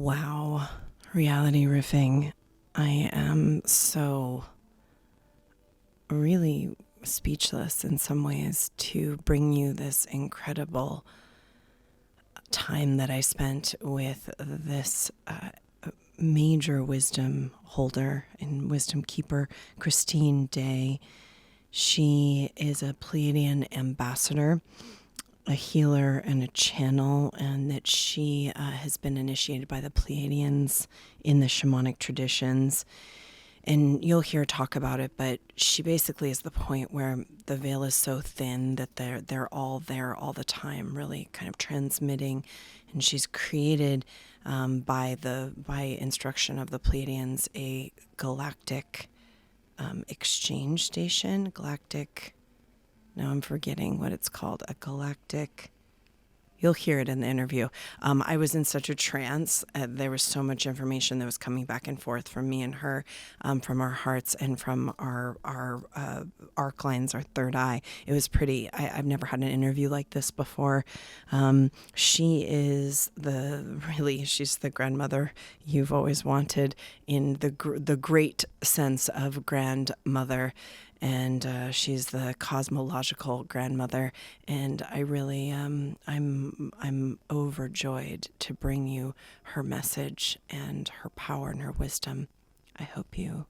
Wow, reality riffing. I am so really speechless in some ways to bring you this incredible time that I spent with this major wisdom holder and wisdom keeper, Christine Day. She is a Pleiadian ambassador, a healer and a channel, and that she has been initiated by the Pleiadians in the shamanic traditions. And you'll hear talk about it, but she basically is the point where the veil is so thin that they're all there all the time, really kind of transmitting. And she's created by instruction of the Pleiadians a galactic exchange station, galactic. Now I'm forgetting what it's called. A galactic. You'll hear it in the interview. I was in such a trance. There was so much information that was coming back and forth from me and her, from our hearts and from our arc lines, our third eye. It was pretty. I've never had an interview like this before. She is she's the grandmother you've always wanted, in the great sense of grandmother. And she's the cosmological grandmother, and I really I'm overjoyed to bring you her message and her power and her wisdom. I hope you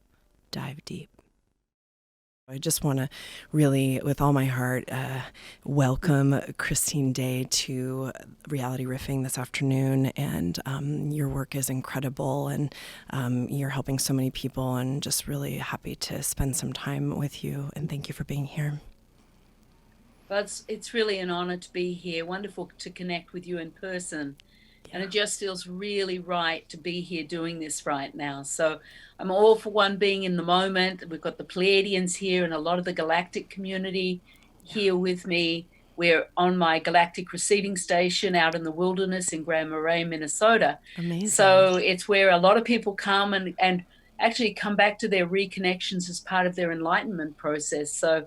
dive deep. I just want to really, with all my heart, welcome Christine Day to Reality Riffing this afternoon. And your work is incredible, and you're helping so many people, and just really happy to spend some time with you. And thank you for being here. But it's really an honor to be here. Wonderful to connect with you in person. And it just feels really right to be here doing this right now. So I'm all for one being in the moment. We've got the Pleiadians here and a lot of the galactic community here with me. We're on my galactic receiving station out in the wilderness in Grand Marais, Minnesota. Amazing. So it's where a lot of people come and actually come back to their reconnections as part of their enlightenment process. So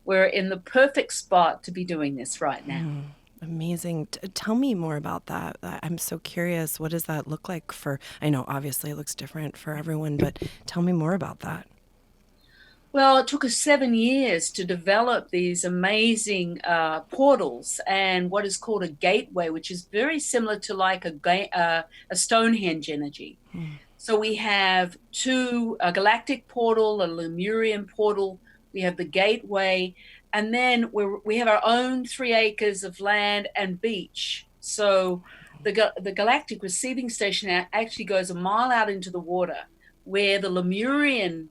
we're in the perfect spot to be doing this right now. Amazing. Tell me more about that. I'm so curious. What does that look like I know obviously it looks different for everyone, but tell me more about that. Well, it took us 7 years to develop these amazing portals and what is called a gateway, which is very similar to like a Stonehenge energy. So we have a galactic portal, a Lemurian portal. We have the gateway. And then we have our own 3 acres of land and beach. So the galactic receiving station actually goes a mile out into the water, where the Lemurian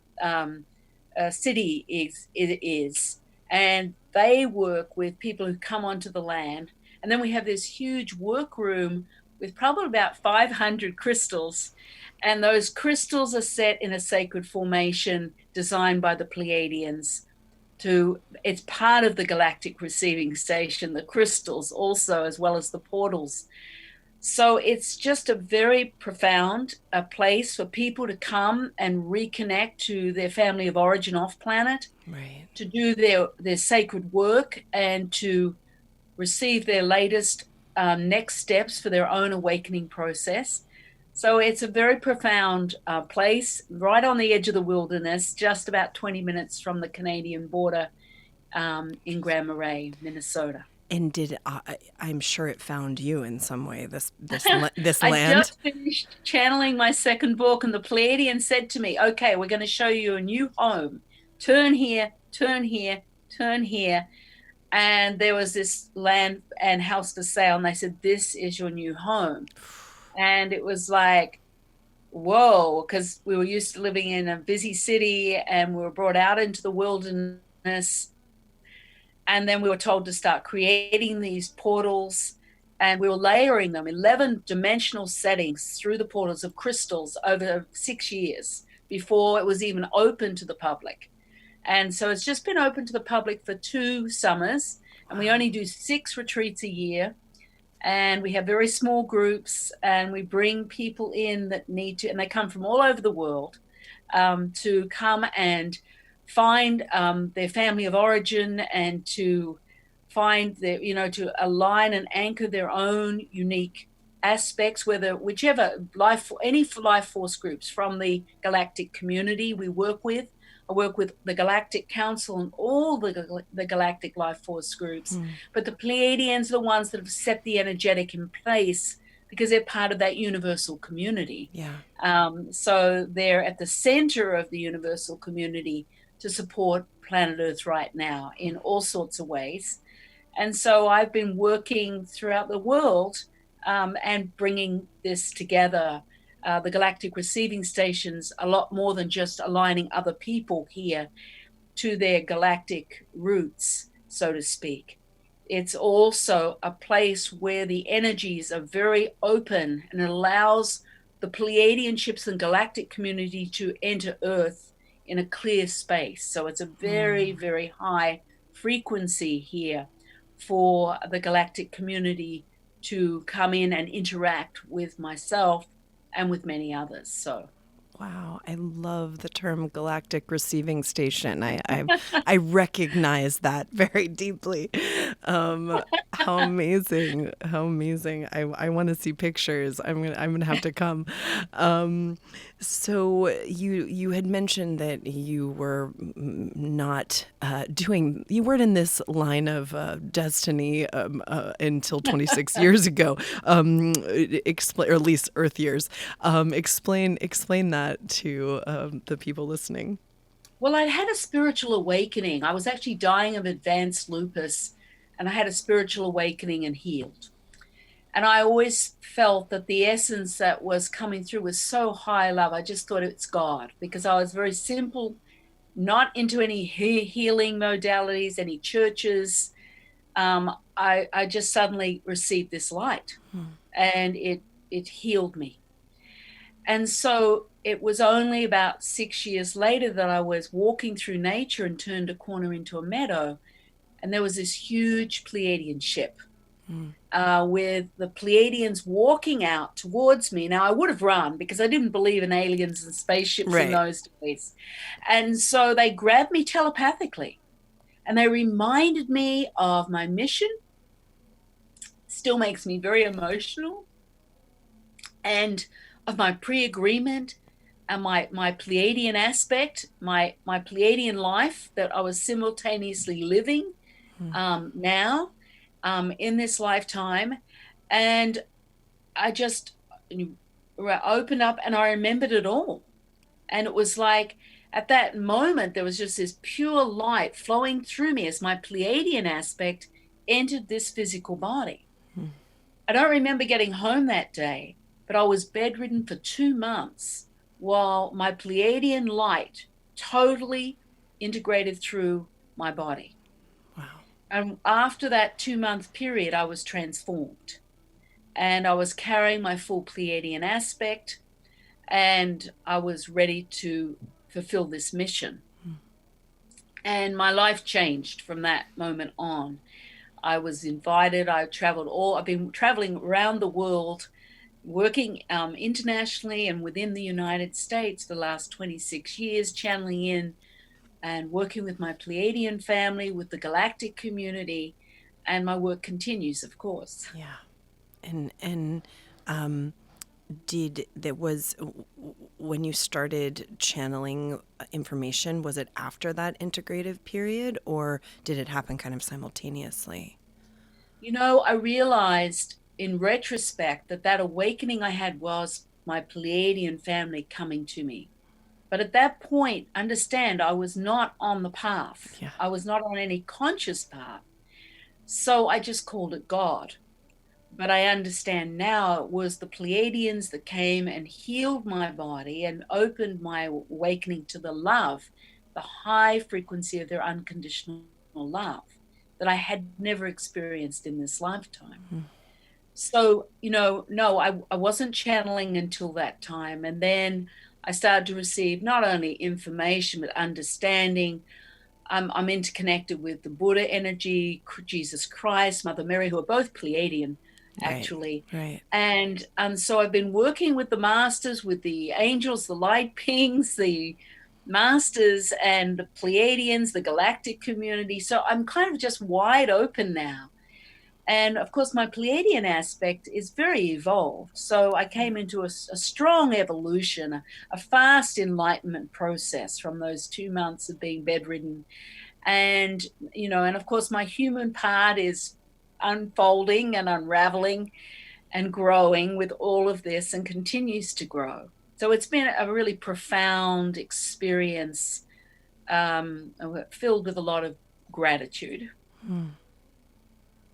city is. And they work with people who come onto the land. And then we have this huge workroom with probably about 500 crystals. And those crystals are set in a sacred formation designed by the Pleiadians. It's part of the galactic receiving station, the crystals also, as well as the portals. So it's just a very profound place for people to come and reconnect to their family of origin off planet, right, to do their sacred work and to receive their latest next steps for their own awakening process. So it's a very profound place right on the edge of the wilderness, just about 20 minutes from the Canadian border in Grand Marais, Minnesota. And I'm sure it found you in some way, this I land? just finished channeling my second book, and the Pleiadian said to me, okay, we're going to show you a new home. Turn here, turn here, turn here. And there was this land and house for sale, and they said, this is your new home. And it was like, whoa, because we were used to living in a busy city, and we were brought out into the wilderness. And then we were told to start creating these portals, and we were layering them, 11 dimensional settings through the portals of crystals over 6 years before it was even open to the public. And so it's just been open to the public for 2 summers, and we only do 6 retreats a year. And we have very small groups, and we bring people in that need to, and they come from all over the world to come and find their family of origin, and to find to align and anchor their own unique aspects, any life force groups from the galactic community we work with. I work with the Galactic Council and all the galactic life force groups. But the Pleiadians are the ones that have set the energetic in place because they're part of that universal community. Yeah. So they're at the center of the universal community to support planet Earth right now in all sorts of ways. And so I've been working throughout the world and bringing this together. The galactic receiving stations, a lot more than just aligning other people here to their galactic roots, so to speak. It's also a place where the energies are very open and it allows the Pleiadian ships and galactic community to enter Earth in a clear space. So it's a very, very high frequency here for the galactic community to come in and interact with myself and with many others. So wow, I love the term galactic receiving station. I recognize that very deeply. How amazing! How amazing! I want to see pictures. I'm gonna have to come. So you had mentioned that you were not you weren't in this line of destiny until 26 years ago, or at least Earth years. Explain that to the people listening. Well, I had a spiritual awakening. I was actually dying of advanced lupus, and I had a spiritual awakening and healed. And I always felt that the essence that was coming through was so high love. I just thought it's God, because I was very simple, not into any healing modalities, any churches. I just suddenly received this light, and it healed me. And so it was only about 6 years later that I was walking through nature and turned a corner into a meadow, and there was this huge Pleiadian ship with the Pleiadians walking out towards me. Now, I would have run because I didn't believe in aliens and spaceships in those days. And so they grabbed me telepathically, and they reminded me of my mission. Still makes me very emotional. And of my pre-agreement and my Pleiadian aspect, my Pleiadian life that I was simultaneously living now in this lifetime. And I just opened up and I remembered it all. And it was like at that moment, there was just this pure light flowing through me as my Pleiadian aspect entered this physical body. I don't remember getting home that day, but I was bedridden for 2 months while my Pleiadian light totally integrated through my body. Wow. And after that 2-month period, I was transformed. And I was carrying my full Pleiadian aspect, and I was ready to fulfill this mission. And my life changed from that moment on. I was invited. I've been traveling around the world, working internationally and within the United States for the last 26 years, channeling in and working with my Pleiadian family, with the galactic community, and my work continues, of course. Yeah. And when you started channeling information, was it after that integrative period, or did it happen kind of simultaneously? I realized in retrospect that awakening I had was my Pleiadian family coming to me. But at that point, understand, I was not on the path. Yeah. I was not on any conscious path. So I just called it God. But I understand now it was the Pleiadians that came and healed my body and opened my awakening to the love, the high frequency of their unconditional love that I had never experienced in this lifetime. So, no, I wasn't channeling until that time. And then I started to receive not only information, but understanding. I'm interconnected with the Buddha energy, Jesus Christ, Mother Mary, who are both Pleiadian, actually. Right. And so I've been working with the masters, with the angels, the light pings, the masters and the Pleiadians, the galactic community. So I'm kind of just wide open now. And of course, my Pleiadian aspect is very evolved. So I came into a strong evolution, a fast enlightenment process from those 2 months of being bedridden. And, and of course, my human part is unfolding and unraveling and growing with all of this and continues to grow. So it's been a really profound experience, filled with a lot of gratitude.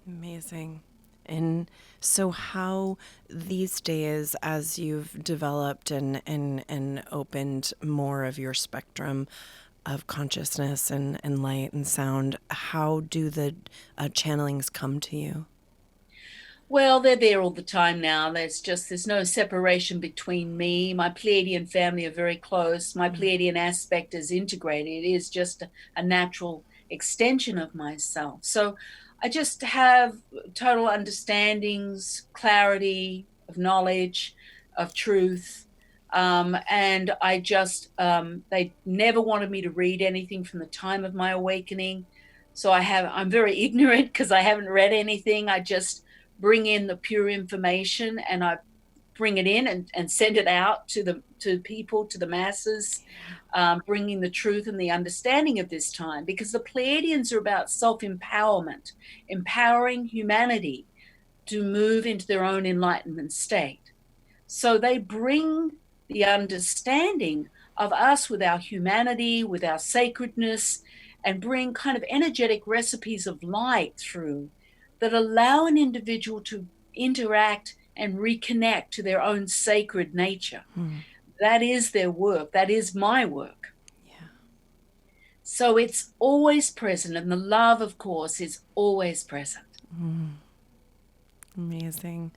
Amazing. And so how these days, as you've developed and opened more of your spectrum of consciousness and light and sound, how do the channelings come to you? Well, they're there all the time now. There's no separation between me. My Pleiadian family are very close. My Pleiadian aspect is integrated. It is just a natural extension of myself. So I just have total understandings, clarity of knowledge, of truth. And they never wanted me to read anything from the time of my awakening. So I'm very ignorant because I haven't read anything. I just bring in the pure information, and I bring it in and send it out to people, to the masses, bringing the truth and the understanding of this time, because the Pleiadians are about self-empowerment, empowering humanity to move into their own enlightenment state. So they bring the understanding of us with our humanity, with our sacredness, and bring kind of energetic recipes of light through that allow an individual to interact and reconnect to their own sacred nature. That is their work. That is my work. Yeah. So it's always present, and the love, of course, is always present. Amazing.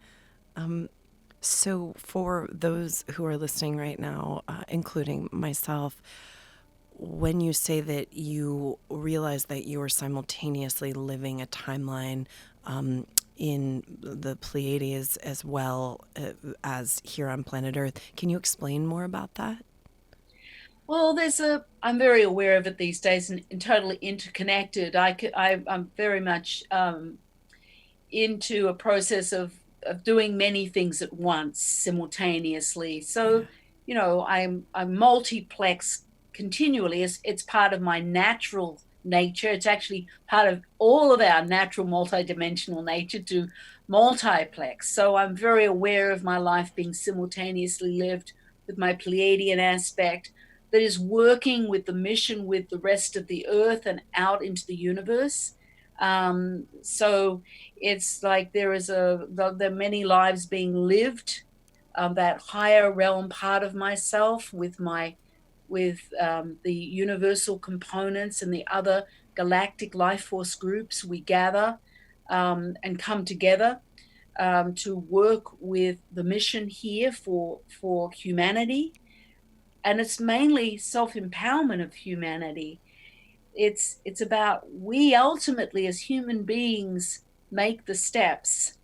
So for those who are listening right now, including myself, when you say that you realize that you are simultaneously living a timeline in the Pleiades as well as here on planet Earth, can you explain more about that? Well, I'm very aware of it these days, and totally interconnected. I'm very much into a process of doing many things at once simultaneously. So, I'm multiplex continually. It's part of my natural nature. It's actually part of all of our natural multidimensional nature to multiplex. So I'm very aware of my life being simultaneously lived with my Pleiadian aspect that is working with the mission with the rest of the earth and out into the universe. So it's like there are many lives being lived, that higher realm part of myself with the universal components and the other galactic life force groups. We gather and come together to work with the mission here for humanity. And it's mainly self-empowerment of humanity. It's about we ultimately as human beings make the steps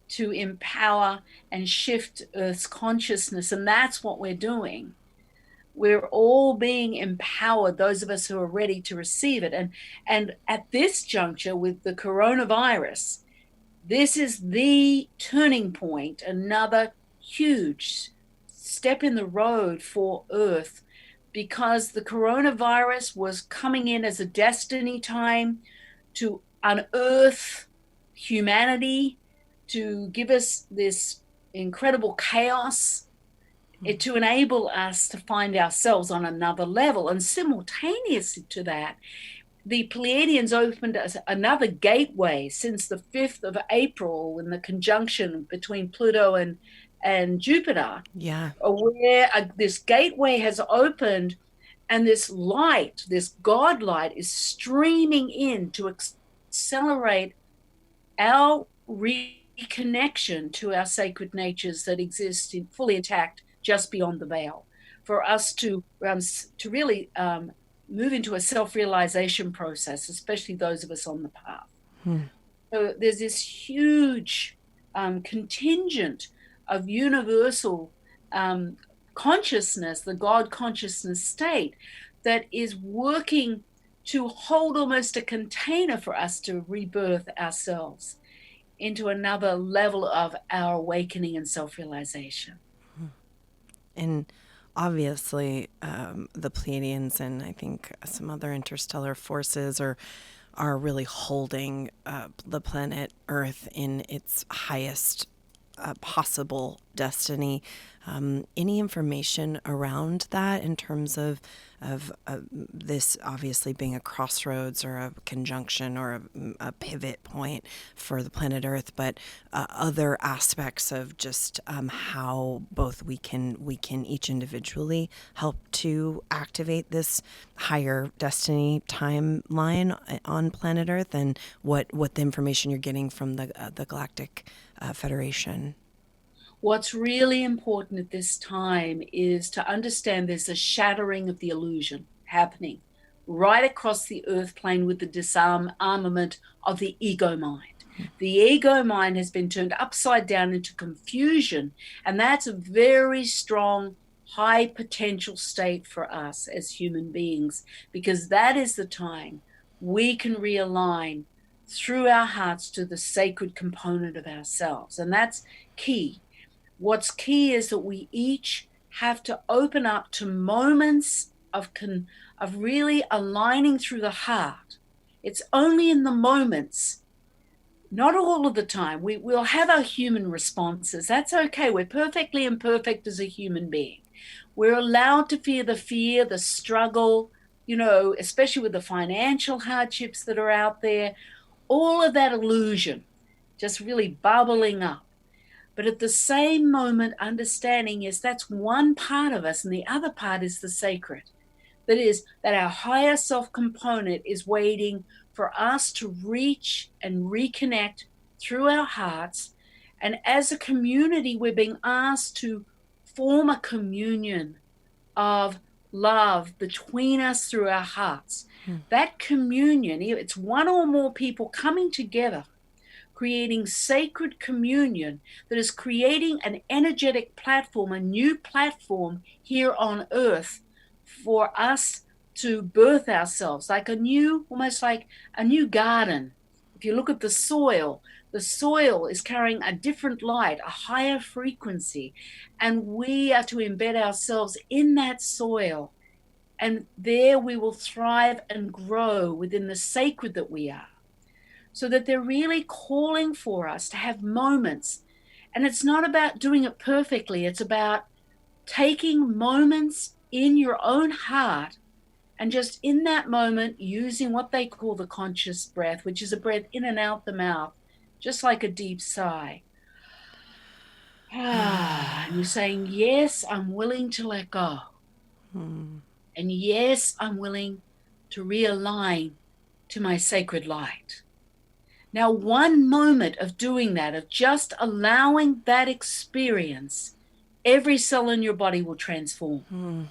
to empower and shift Earth's consciousness. And that's what we're doing. We're all being empowered, those of us who are ready to receive it. And at this juncture with the coronavirus, this is the turning point, another huge step in the road for Earth, because the coronavirus was coming in as a destiny time to unearth humanity, to give us this incredible chaos, to enable us to find ourselves on another level. And simultaneously to that, the Pleiadians opened another gateway since the 5th of April in the conjunction between Pluto and Jupiter. Yeah. Where this gateway has opened, and this light, this God light, is streaming in to accelerate our reconnection to our sacred natures that exist fully intact just beyond the veil, for us to really move into a self-realization process, especially those of us on the path. So there's this huge contingent of universal consciousness, the God consciousness state, that is working to hold almost a container for us to rebirth ourselves into another level of our awakening and self-realization. And obviously, the Pleiadians and I think some other interstellar forces are really holding the planet Earth in its highest possible destiny. Any information around that in terms of this obviously being a crossroads or a conjunction or a pivot point for the planet Earth, but other aspects of just how both we can each individually help to activate this higher destiny timeline on planet Earth, and what the information you're getting from the Galactic Federation. What's really important at this time is to understand there's a shattering of the illusion happening right across the earth plane with the disarmament of the ego mind. The ego mind has been turned upside down into confusion, and that's a very strong, high potential state for us as human beings, because that is the time we can realign through our hearts to the sacred component of ourselves. And that's key. What's key is that we each have to open up to moments of really aligning through the heart. It's only in the moments, not all of the time. We'll have our human responses. That's okay. We're perfectly imperfect as a human being. We're allowed to feel the fear, the struggle, especially with the financial hardships that are out there, all of that illusion just really bubbling up. But at the same moment, understanding is that's one part of us, and the other part is the sacred. That is, that our higher self component is waiting for us to reach and reconnect through our hearts. And as a community, we're being asked to form a communion of love between us through our hearts. That communion, it's one or more people coming together, creating sacred communion that is creating an energetic platform, a new platform here on earth for us to birth ourselves, almost like a new garden. If you look at the soil is carrying a different light, a higher frequency, and we are to embed ourselves in that soil. And there we will thrive and grow within the sacred that we are. So that they're really calling for us to have moments. And it's not about doing it perfectly. It's about taking moments in your own heart and just in that moment using what they call the conscious breath, which is a breath in and out the mouth, just like a deep sigh. And you're saying, yes, I'm willing to let go. And yes, I'm willing to realign to my sacred light. Now, one moment of doing that, of just allowing that experience, every cell in your body will transform.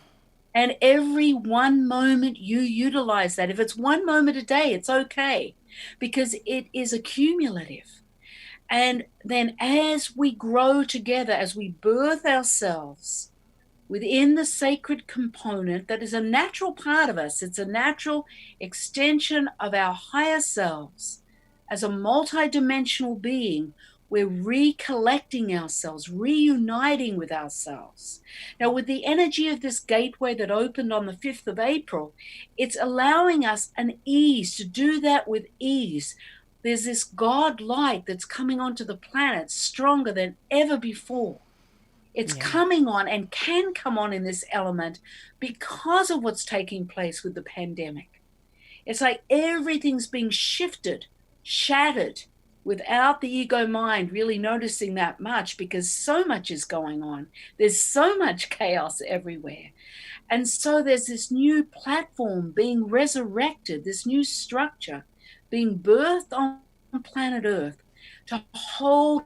And every one moment you utilize that, if it's 1 moment a day, it's okay, because it is accumulative. And then as we grow together, as we birth ourselves within the sacred component that is a natural part of us, it's a natural extension of our higher selves. As a multidimensional being, we're recollecting ourselves, reuniting with ourselves. Now, with the energy of this gateway that opened on the 5th of April, it's allowing us an ease to do that with ease. There's this God light that's coming onto the planet stronger than ever before. It's coming on and can come on in this element because of what's taking place with the pandemic. It's like everything's being shifted, shattered, without the ego mind really noticing that much, because so much is going on. There's so much chaos everywhere. And so there's this new platform being resurrected, this new structure being birthed on planet Earth to hold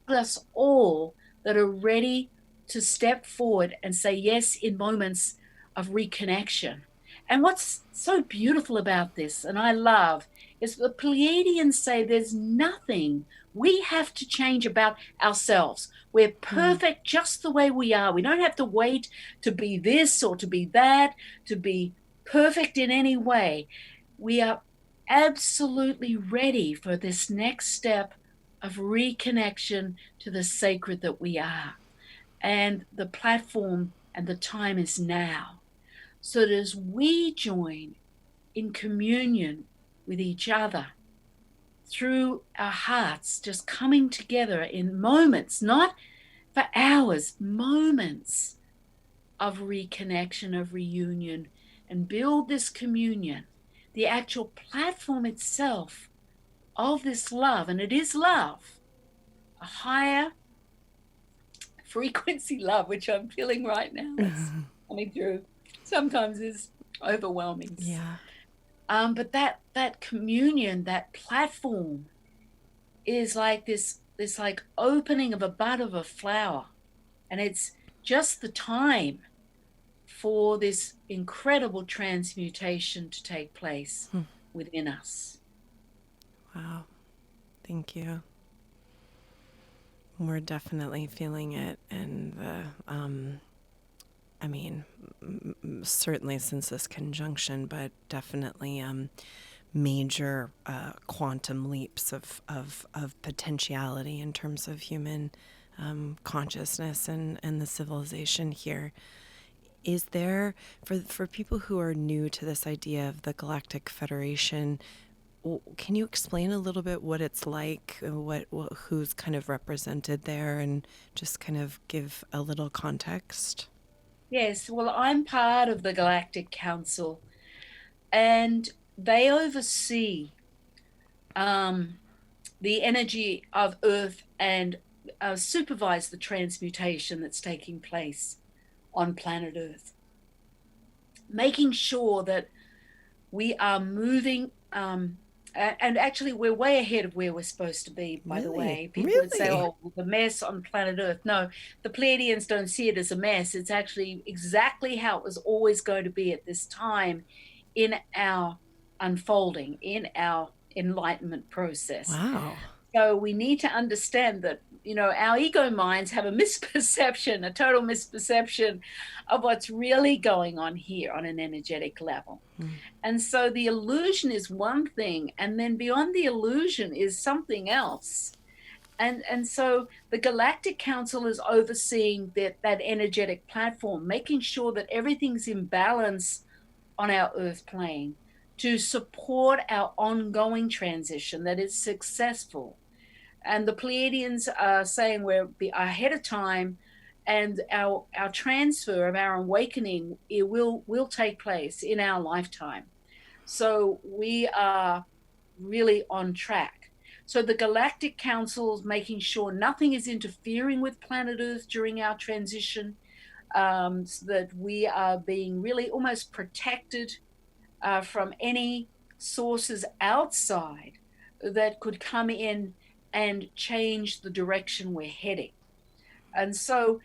us all that are ready to step forward and say yes in moments of reconnection. And what's so beautiful about this, and I love, is the Pleiadians say there's nothing we have to change about ourselves. We're perfect just the way we are. We don't have to wait to be this or to be that, to be perfect in any way. We are absolutely ready for this next step of reconnection to the sacred that we are. And the platform and the time is now. So that as we join in communion with each other through our hearts, just coming together in moments, not for hours, moments of reconnection, of reunion, and build this communion, the actual platform itself of this love, and it is love, a higher frequency love, which I'm feeling right now, that's coming through, sometimes is overwhelming. Yeah. But that communion, that platform is like this like opening of a bud of a flower. And it's just the time for this incredible transmutation to take place within us. Wow. Thank you. We're definitely feeling it. And I mean, certainly since this conjunction, but definitely major quantum leaps of potentiality in terms of human consciousness and the civilization here. Is there, for people who are new to this idea of the Galactic Federation, can you explain a little bit what it's like, who's kind of represented there, and just kind of give a little context? Yes, well, I'm part of the Galactic Council, and they oversee the energy of Earth and supervise the transmutation that's taking place on planet Earth, making sure that we are moving. And actually, we're way ahead of where we're supposed to be, by the way. People would say, oh, the mess on planet Earth. No, the Pleiadians don't see it as a mess. It's actually exactly how it was always going to be at this time in our unfolding, in our enlightenment process. Wow. So we need to understand that, our ego minds have a misperception, a total misperception of what's really going on here on an energetic level. And so the illusion is one thing, and then beyond the illusion is something else. And so the Galactic Council is overseeing that energetic platform, making sure that everything's in balance on our Earth plane to support our ongoing transition, that is successful. And the Pleiadians are saying we're ahead of time, and our transfer of our awakening, it will take place in our lifetime. So we are really on track. So the Galactic Council is making sure nothing is interfering with planet Earth during our transition, so that we are being really almost protected from any sources outside that could come in and change the direction we're heading. And so,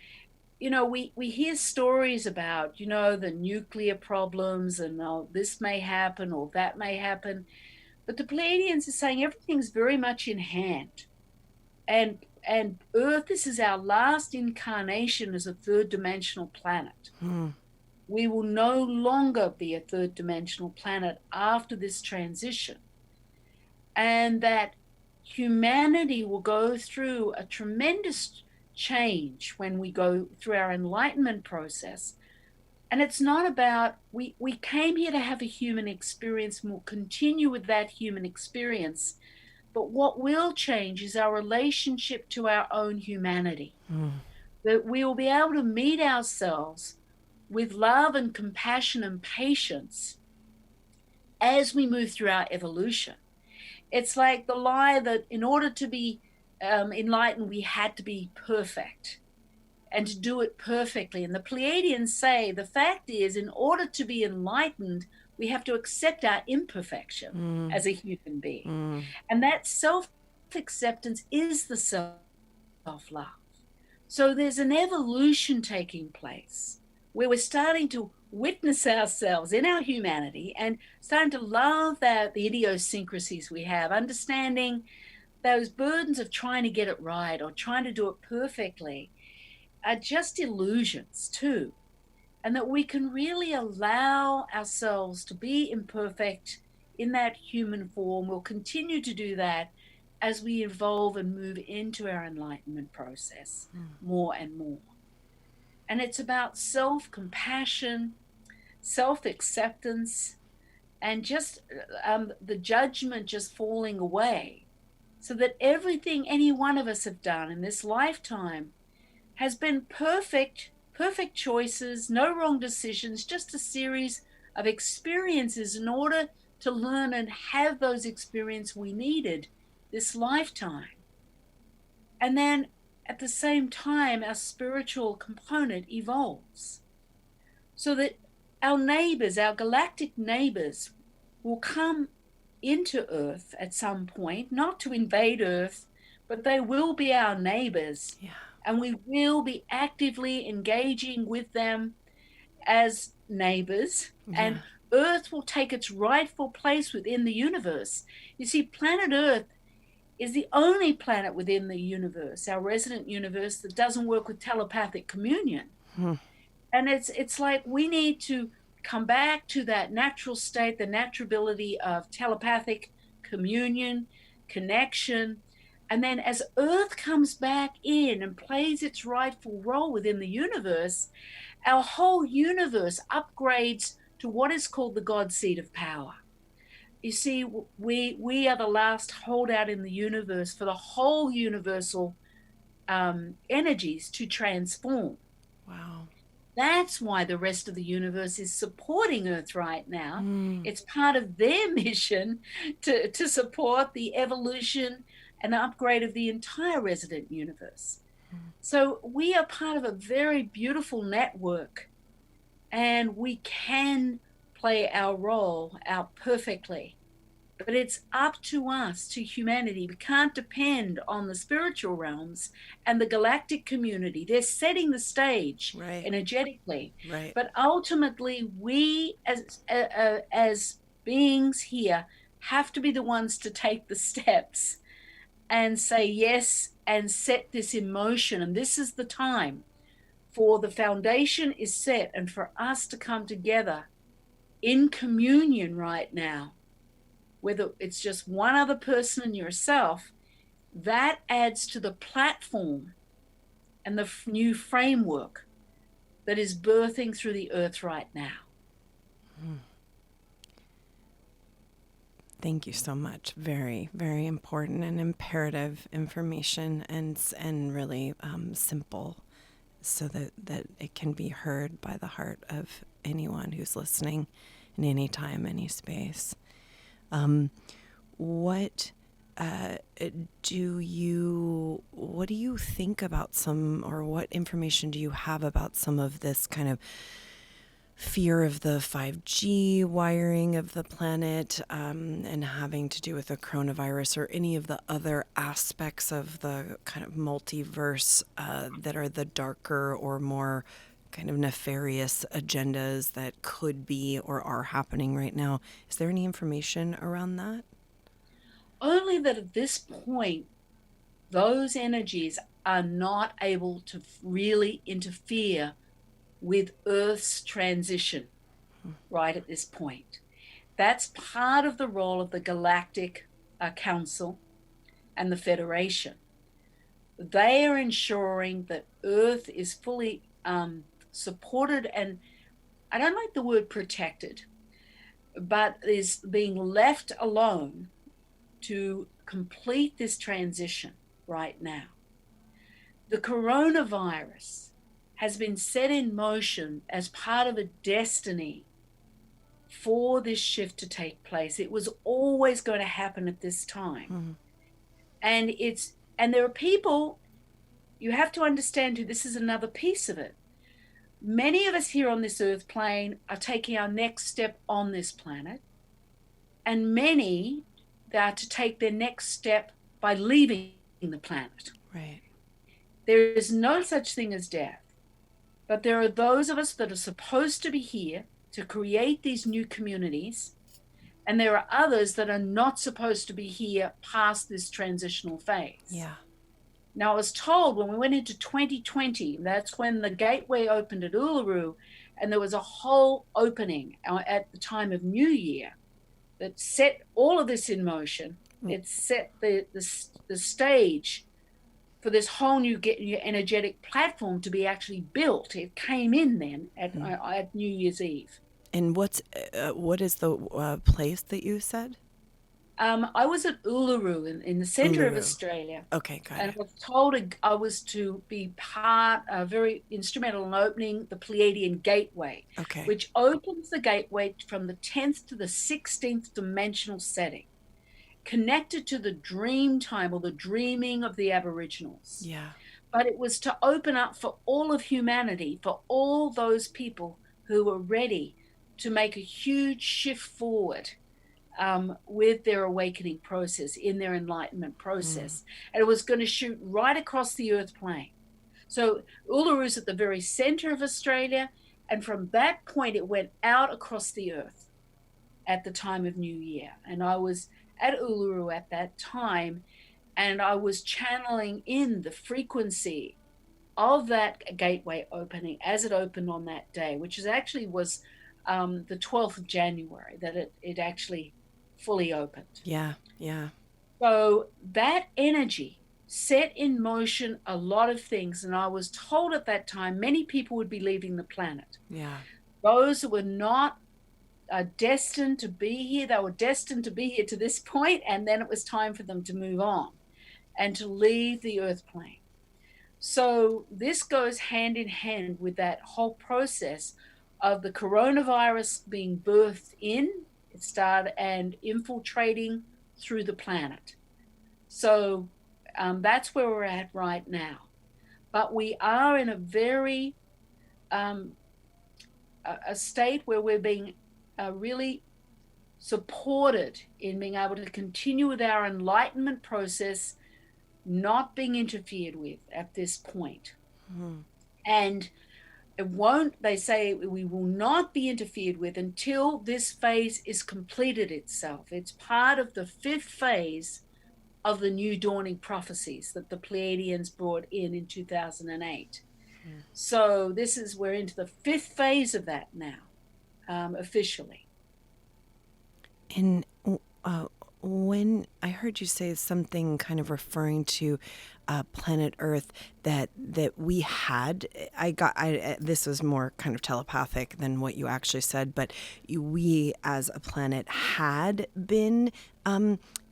we hear stories about, the nuclear problems and this may happen or that may happen. But the Pleiadians are saying everything's very much in hand. And Earth, this is our last incarnation as a third dimensional planet. We will no longer be a third dimensional planet after this transition. And that humanity will go through a tremendous change when we go through our enlightenment process. And it's not about, we came here to have a human experience, and we'll continue with that human experience. But what will change is our relationship to our own humanity. That we will be able to meet ourselves with love and compassion and patience as we move through our evolution. It's like the lie that in order to be enlightened, we had to be perfect and to do it perfectly. And the Pleiadians say the fact is, in order to be enlightened, we have to accept our imperfection as a human being. And that self-acceptance is the self-love. So there's an evolution taking place where we're starting to witness ourselves in our humanity and starting to love the idiosyncrasies we have, understanding those burdens of trying to get it right or trying to do it perfectly are just illusions too. And that we can really allow ourselves to be imperfect in that human form. We'll continue to do that as we evolve and move into our enlightenment process more and more. And it's about self-compassion, self-acceptance, and just the judgment just falling away, so that everything any one of us have done in this lifetime has been perfect choices, no wrong decisions, just a series of experiences in order to learn and have those experiences we needed this lifetime. And then at the same time, our spiritual component evolves, so that our neighbors, our galactic neighbors, will come into Earth at some point, not to invade Earth, but they will be our neighbors. Yeah. And we will be actively engaging with them as neighbors. Yeah. And Earth will take its rightful place within the universe. You see, planet Earth is the only planet within the universe, our resident universe, that doesn't work with telepathic communion. And it's like we need to come back to that natural state, the naturality of telepathic communion, connection. And then as Earth comes back in and plays its rightful role within the universe, our whole universe upgrades to what is called the God seat of power. You see, we are the last holdout in the universe for the whole universal energies to transform. Wow. That's why the rest of the universe is supporting Earth right now. It's part of their mission to support the evolution and upgrade of the entire resident universe. So we are part of a very beautiful network, and we can play our role out perfectly. But it's up to us, to humanity. We can't depend on the spiritual realms and the galactic community. They're setting the stage energetically. Right. But ultimately, we as beings here have to be the ones to take the steps and say yes and set this in motion. And this is the time for the foundation is set and for us to come together in communion right now. Whether it's just one other person and yourself, that adds to the platform and the new framework that is birthing through the Earth right now. Thank you so much. Very, very important and imperative information, and really simple, so that it can be heard by the heart of anyone who's listening in any time, any space. What do you think about or what information do you have about some of this kind of fear of the 5G wiring of the planet, and having to do with the coronavirus, or any of the other aspects of the kind of multiverse that are the darker or more kind of nefarious agendas that could be or are happening right now? Is there any information around that? Only that at this point, those energies are not able to really interfere with Earth's transition right at this point. That's part of the role of the Galactic Council and the Federation. They are ensuring that Earth is fully supported, and I don't like the word protected, but is being left alone to complete this transition right now. The coronavirus has been set in motion as part of a destiny for this shift to take place. It was always going to happen at this time. And there are people, you have to understand too, this is another piece of it. Many of us here on this earth plane are taking our next step on this planet, and many are to take their next step by leaving the planet. Right. There is no such thing as death, but there are those of us that are supposed to be here to create these new communities, and there are others that are not supposed to be here past this transitional phase. Yeah. Now, I was told when we went into 2020, that's when the gateway opened at Uluru, and there was a whole opening at the time of New Year that set all of this in motion. It set the stage for this whole new energetic platform to be actually built. It came in then at New Year's Eve. And what is the place that you said? I was at Uluru in the center of Uluru. Australia, Okay, got and it. I was told I was to be very instrumental in opening the Pleiadian Gateway, Okay. which opens the gateway from the 10th to the 16th dimensional setting, connected to the dream time or the dreaming of the Aboriginals. Yeah. But it was to open up for all of humanity, for all those people who were ready to make a huge shift forward with their awakening process, in their enlightenment process. And it was going to shoot right across the earth plane. So Uluru at the very center of Australia. And from that point, it went out across the earth at the time of New Year. And I was at Uluru at that time, and I was channeling in the frequency of that gateway opening as it opened on that day, which was the 12th of January that it actually fully opened. Yeah. Yeah. So that energy set in motion a lot of things. And I was told at that time many people would be leaving the planet. Yeah. Those who were not destined to be here, they were destined to be here to this point, and then it was time for them to move on and to leave the earth plane. So this goes hand in hand with that whole process of the coronavirus being birthed in. It started and infiltrating through the planet. So that's where we're at right now. But we are in a very a state where we're being really supported in being able to continue with our enlightenment process, not being interfered with at this point. And they say we will not be interfered with until this phase is completed itself. It's part of the 5th phase of the new dawning prophecies that the Pleiadians brought in 2008. So we're into the 5th phase of that now, officially. And when I heard you say something kind of referring to planet Earth that we had, this was more kind of telepathic than what you actually said, but we as a planet had been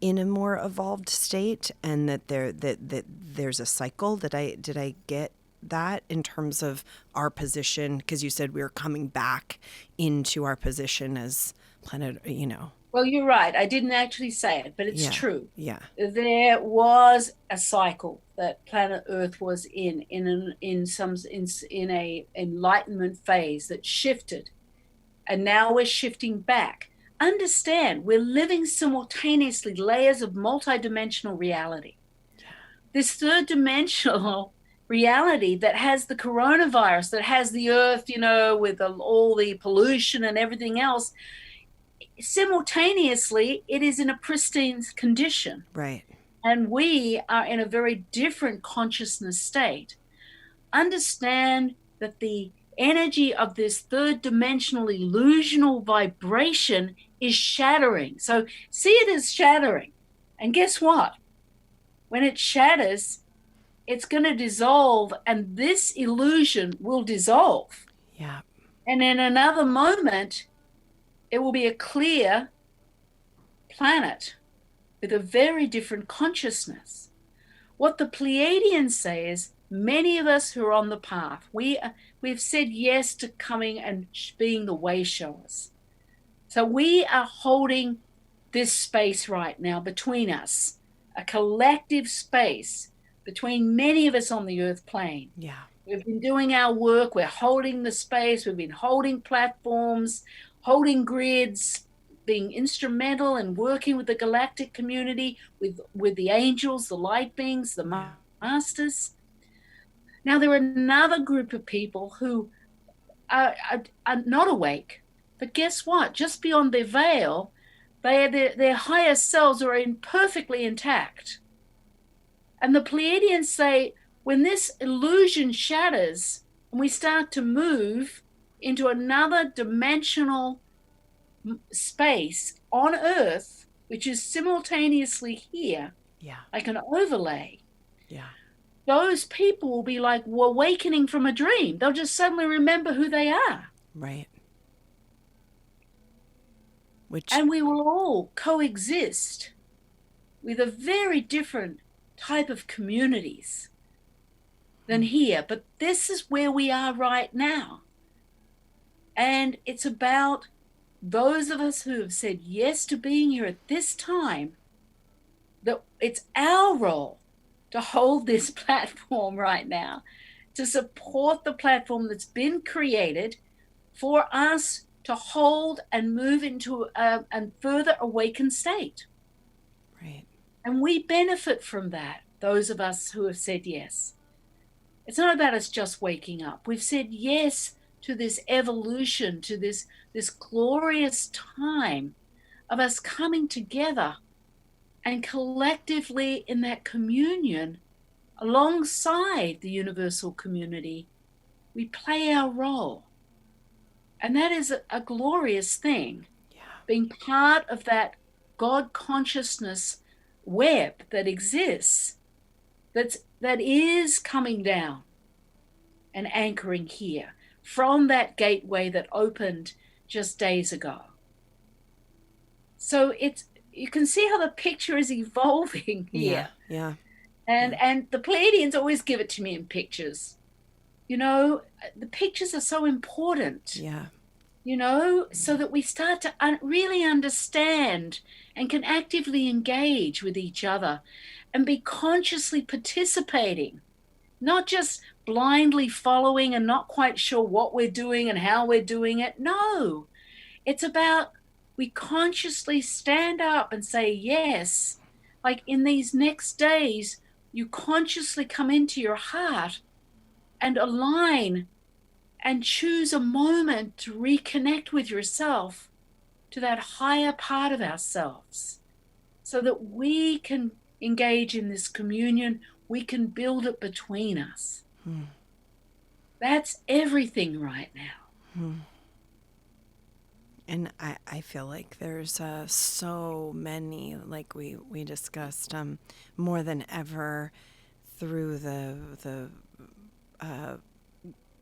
in a more evolved state, and that there's a cycle. Did I get that in terms of our position? Because you said we were coming back into our position as planet, Well, you're right. I didn't actually say it, but it's true. Yeah. There was a cycle that planet Earth was in a enlightenment phase that shifted, and now we're shifting back. Understand, we're living simultaneously layers of multidimensional reality. Yeah. This third dimensional reality that has the coronavirus, that has the Earth, with all the pollution and everything else. Simultaneously, it is in a pristine condition. Right. And we are in a very different consciousness state. Understand that the energy of this third dimensional illusional vibration is shattering. So see it as shattering. And guess what? When it shatters, it's going to dissolve, and this illusion will dissolve. Yeah. And in another moment, it will be a clear planet with a very different consciousness. What the Pleiadians say is, many of us who are on the path, we've said yes to coming and being the way showers. So we are holding this space right now between us, a collective space between many of us on the earth plane. Yeah. We've been doing our work. We're holding the space. We've been holding platforms, holding grids, being instrumental in working with the galactic community, with the angels, the light beings, the masters. Now, there are another group of people who are not awake, but guess what? Just beyond their veil, their higher selves are perfectly intact. And the Pleiadians say, when this illusion shatters and we start to move into another dimensional space on Earth, which is simultaneously here, Yeah. like an overlay, Yeah. those people will be like awakening from a dream. They'll just suddenly remember who they are. Right. Which, And we will all coexist with a very different type of communities than here. But this is where we are right now. And it's about those of us who have said yes to being here at this time, that it's our role to hold this platform right now, to support the platform that's been created for us to hold and move into a further awakened state. right. And we benefit from that, those of us who have said yes. It's not about us just waking up. We've said yes to this evolution, to this glorious time of us coming together and collectively in that communion alongside the universal community, we play our role. And that is a glorious thing, Yeah. being part of that God consciousness web that exists, that is coming down and anchoring here from that gateway that opened just days ago. So you can see how the picture is evolving here. Yeah. And the Pleiadians always give it to me in pictures. You know, the pictures are so important. Yeah. You know, so that we start to really understand and can actively engage with each other and be consciously participating, not just blindly following and not quite sure what we're doing and how we're doing it. No, it's about we consciously stand up and say yes. Like in these next days, you consciously come into your heart and align and choose a moment to reconnect with yourself, to that higher part of ourselves, so that we can engage in this communion, we can build it between us. That's everything right now. And I feel like there's so many, like we discussed, more than ever through the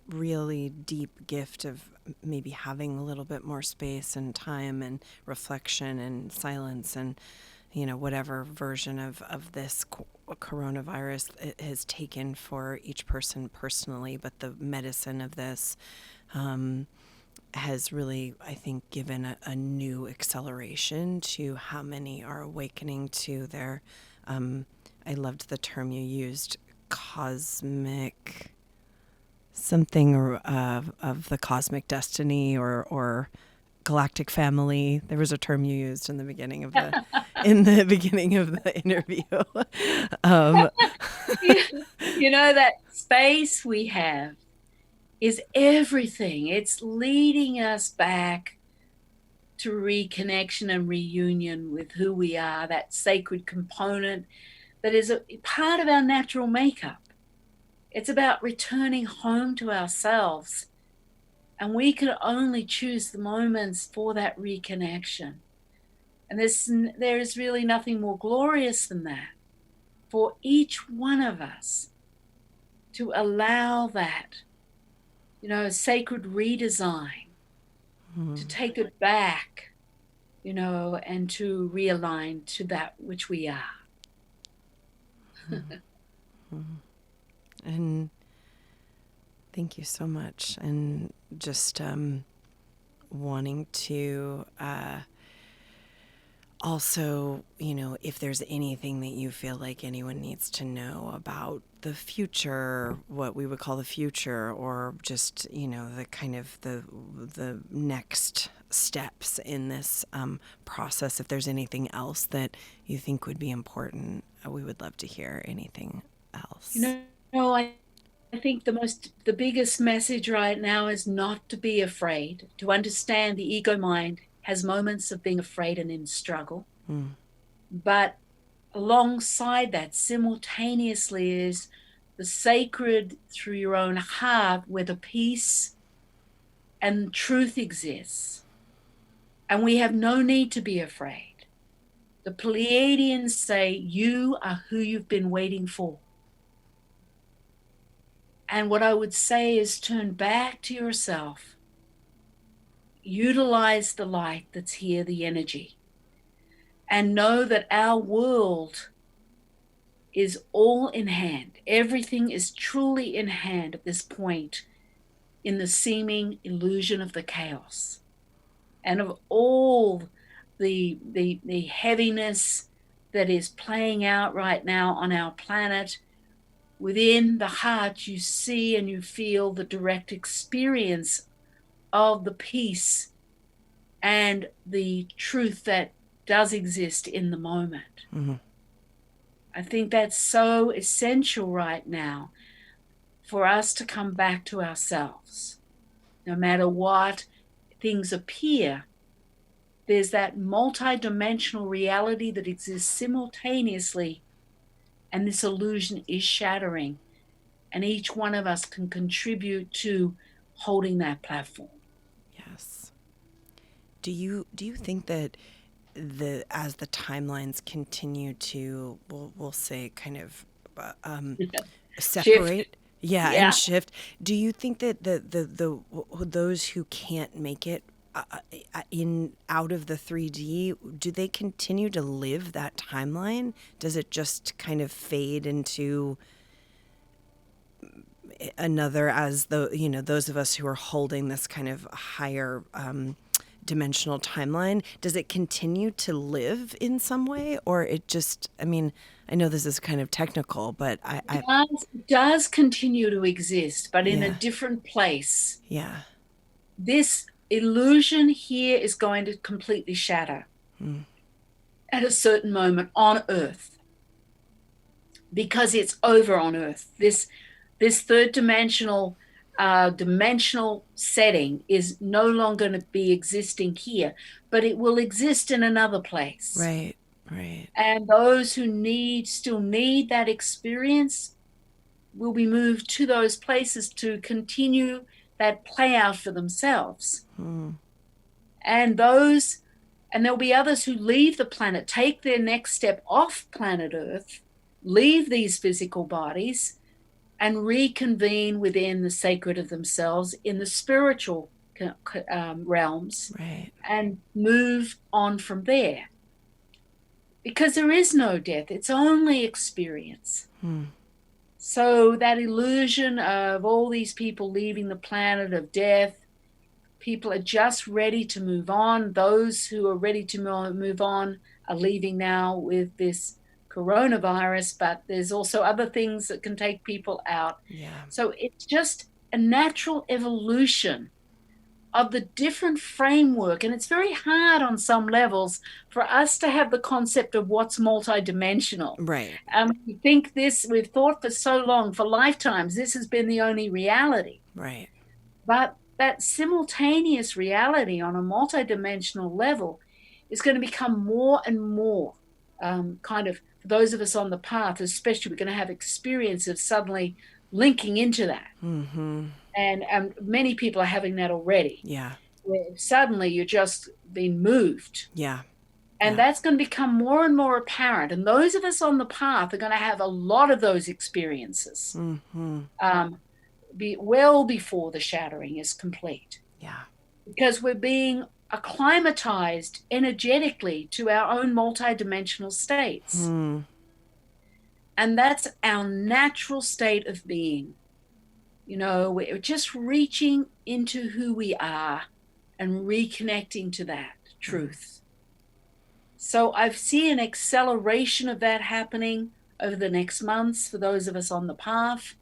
really deep gift of maybe having a little bit more space and time and reflection and silence and, you know, whatever version of this coronavirus it has taken for each person personally. But the medicine of this has really, I think, given a new acceleration to how many are awakening to their, I loved the term you used, cosmic something of the cosmic destiny or galactic family. There was a term you used in the beginning of the interview. um, You know, that space we have is everything. It's leading us back to reconnection and reunion with who we are, that sacred component that is a part of our natural makeup. It's about returning home to ourselves. And we can only choose the moments for that reconnection. And there is really nothing more glorious than that, for each one of us to allow that, you know, sacred redesign, to take it back, you know, and to realign to that which we are. And thank you so much. And just wanting to also, you know, if there's anything that you feel like anyone needs to know about the future, what we would call the future, or just, you know, the kind of the next steps in this process, if there's anything else that you think would be important, we would love to hear anything else. You know, I think the biggest message right now is not to be afraid, to understand the ego mind has moments of being afraid and in struggle. But alongside that, simultaneously, is the sacred through your own heart, where the peace and truth exists. And we have no need to be afraid. The Pleiadians say, you are who you've been waiting for. And what I would say is turn back to yourself. Utilize the light that's here, the energy. And know that our world is all in hand. Everything is truly in hand at this point in the seeming illusion of the chaos. And of all the heaviness that is playing out right now on our planet, within the heart you see and you feel the direct experience of the peace and the truth that does exist in the moment. Mm-hmm. I think that's so essential right now for us to come back to ourselves. No matter what things appear, there's that multi-dimensional reality that exists simultaneously, and this illusion is shattering, and each one of us can contribute to holding that platform. Yes. Do you think that as the timelines continue to, we'll say, kind of separate, Shift. and shift, do you think that the those who can't make it out of the 3D, do they continue to live that timeline? Does it just kind of fade into another, as those of us who are holding this kind of higher dimensional timeline, does it continue to live in some way, or it just, I mean, I know this is kind of technical, but It does continue to exist, but in a Yeah. different place. Yeah. This illusion here is going to completely shatter at a certain moment on Earth, because it's over on Earth. This third dimensional setting is no longer going to be existing here, but it will exist in another place. Right. And those who still need that experience will be moved to those places to continue that play out for themselves. And there'll be others who leave the planet, take their next step off planet Earth, leave these physical bodies, and reconvene within the sacred of themselves in the spiritual realms, Right. and move on from there. Because there is no death, it's only experience. So that illusion of all these people leaving the planet of death, people are just ready to move on. Those who are ready to move on are leaving now with this coronavirus, but there's also other things that can take people out. Yeah. So it's just a natural evolution of the different framework. And it's very hard on some levels for us to have the concept of what's multidimensional. Right. We've thought for so long, for lifetimes, this has been the only reality. Right. But that simultaneous reality on a multidimensional level is going to become more and more kind of, for those of us on the path, especially, we're going to have experience of suddenly linking into that. And many people are having that already. Yeah. Where suddenly you're just being moved. Yeah. And that's going to become more and more apparent. And those of us on the path are going to have a lot of those experiences well before the shattering is complete. Yeah. Because we're being acclimatized energetically to our own multidimensional states. And that's our natural state of being. We're just reaching into who we are and reconnecting to that truth. So I see an acceleration of that happening over the next months for those of us on the path.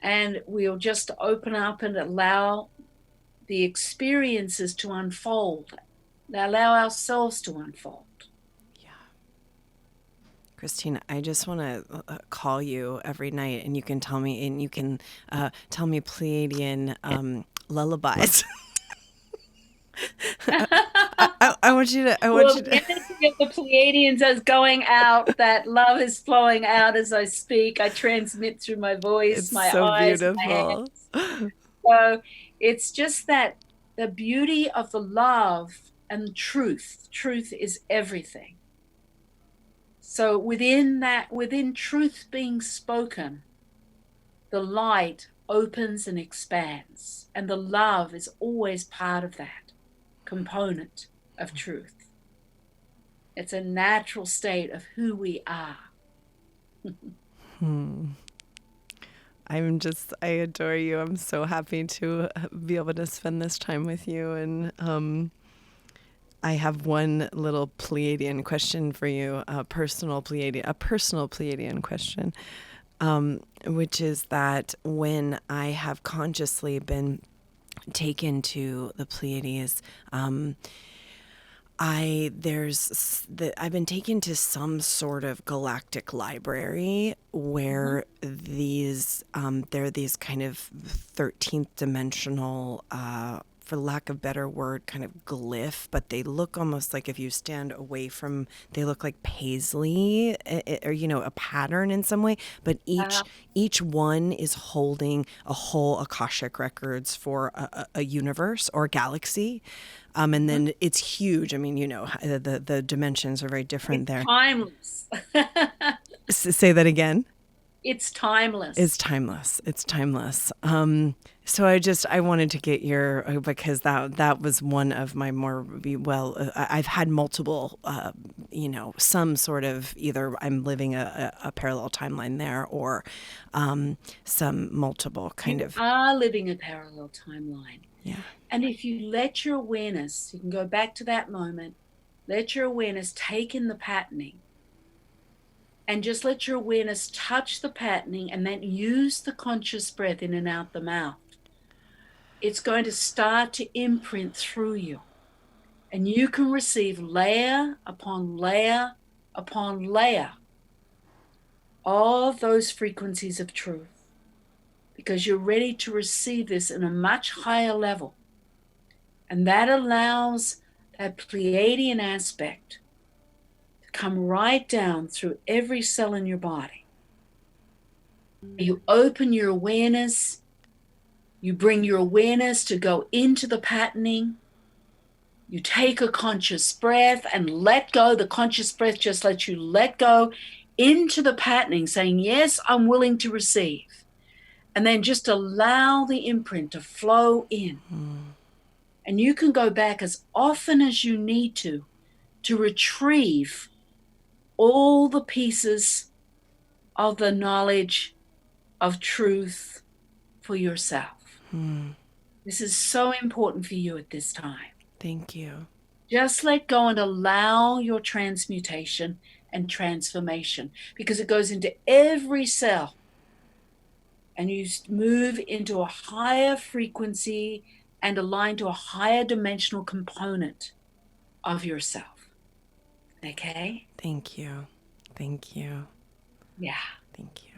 And we'll just open up and allow the experiences to unfold, allow ourselves to unfold. Christine, I just want to call you every night, and you can tell me, tell me Pleiadian lullabies. I want you to. The energy of the Pleiadians is going out. That love is flowing out as I speak. I transmit through my voice, It's my so eyes, beautiful. my hands. So it's just that the beauty of the love and truth. Truth is everything. So within truth being spoken, the light opens and expands, and the love is always part of that component of truth. It's a natural state of who we are. I adore you. I'm so happy to be able to spend this time with you. And I have one little Pleiadian question for you, a personal Pleiadian question, which is that when I have consciously been taken to the Pleiades, I've been taken to some sort of galactic library where there are these kind of 13th dimensional, for lack of a better word, kind of glyph, but they look almost like, if you stand away from, they look like paisley, or a pattern in some way. But each one is holding a whole akashic records for a universe or a galaxy. And then it's huge. I mean, the dimensions are very different there. Timeless. Say that again. It's timeless. It's timeless. It's timeless. So I wanted to get because that was one of my more, I've had multiple, some sort of, either I'm living a parallel timeline there, or some multiple kind of. You are living a parallel timeline. Yeah. And if you let your awareness, you can go back to that moment, let your awareness take in the patterning, and just let your awareness touch the patterning, and then use the conscious breath in and out the mouth. It's going to start to imprint through you. And you can receive layer upon layer upon layer of those frequencies of truth, because you're ready to receive this in a much higher level. And that allows that Pleiadian aspect to come right down through every cell in your body. You open your awareness, you bring your awareness to go into the patterning, you take a conscious breath and let go. The conscious breath just lets you let go into the patterning, saying, yes, I'm willing to receive. And then just allow the imprint to flow in. And you can go back as often as you need to retrieve all the pieces of the knowledge of truth for yourself. This is so important for you at this time. Thank you. Just let go and allow your transmutation and transformation, because it goes into every cell. And you move into a higher frequency and align to a higher dimensional component of yourself. Okay? Thank you. Thank you. Yeah. Thank you.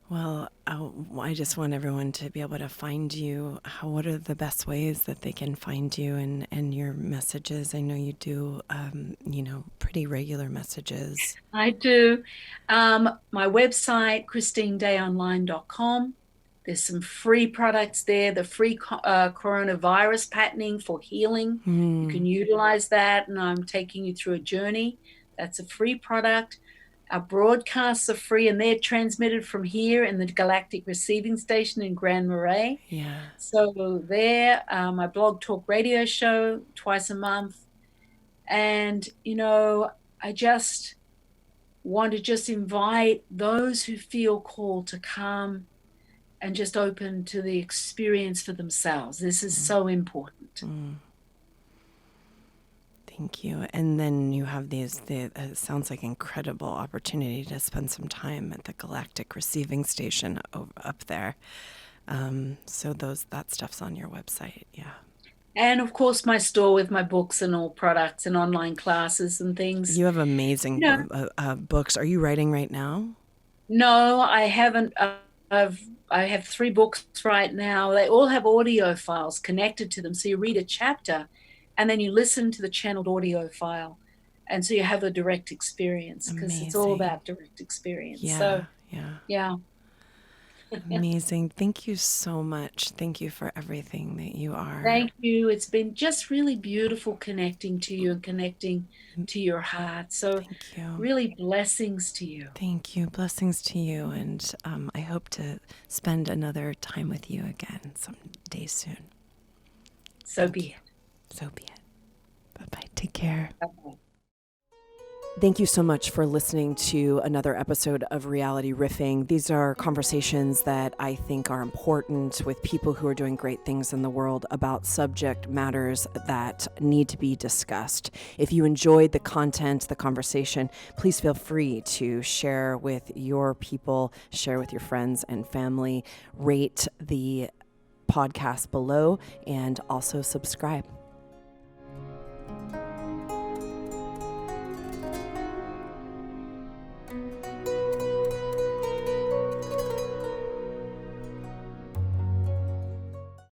Well, I just want everyone to be able to find you. What are the best ways that they can find you and your messages? I know you do, pretty regular messages. I do. My website, christinedayonline.com. There's some free products there, the free coronavirus patterning for healing. You can utilize that, and I'm taking you through a journey. That's a free product. Our broadcasts are free, and they're transmitted from here in the Galactic Receiving Station in Grand Marais. Yeah. So there, my blog talk radio show twice a month. And, I just want to invite those who feel called to come and just open to the experience for themselves. This is so important. Thank you. And then you have it sounds like incredible opportunity to spend some time at the Galactic Receiving Station up there. So that stuff's on your website. Yeah. And of course, my store with my books and all products and online classes and things. You have amazing books. Are you writing right now? No, I haven't. I have 3 books right now. They all have audio files connected to them. So you read a chapter and then you listen to the channeled audio file. And so you have a direct experience, because it's all about direct experience. Yeah, so, yeah. Yeah. Amazing. Thank you so much. Thank you for everything that you are. Thank you. It's been just really beautiful connecting to you and connecting to your heart. So, Thank you. really, blessings to you. Thank you. Blessings to you. And I hope to spend another time with you again someday soon. So be it. So be it. Bye-bye. Take care. Bye-bye. Thank you so much for listening to another episode of Reality Riffing. These are conversations that I think are important with people who are doing great things in the world about subject matters that need to be discussed. If you enjoyed the content, the conversation, please feel free to share with your people, share with your friends and family, rate the podcast below, and also subscribe.